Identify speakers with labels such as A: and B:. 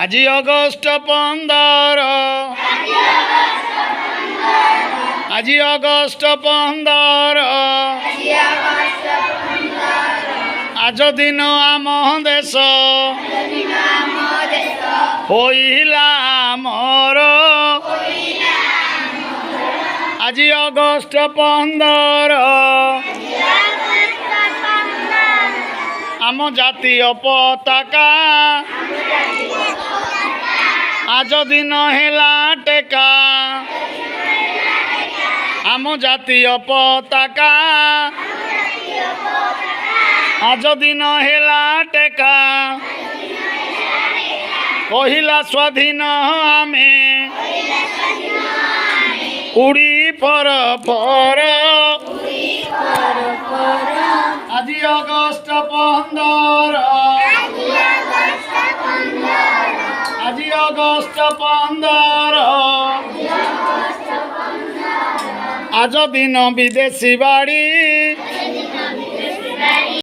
A: আজি অগষ্ট 15 আজি অগষ্ট 15 আজ দিন আম দেশ হইলা আমর আজি অগষ্ট 15 আম জাতীয় পতাকা আজ দিন হেলা টেকা আম জাতীয় পতাকা আজ দিন হেলা টেকা কহিলা স্বাধীন আমি উড়ি পর পর আজি অগষ্ট 15 আজি অগষ্ট 15 আজ দিন বিদেশী বাড়ি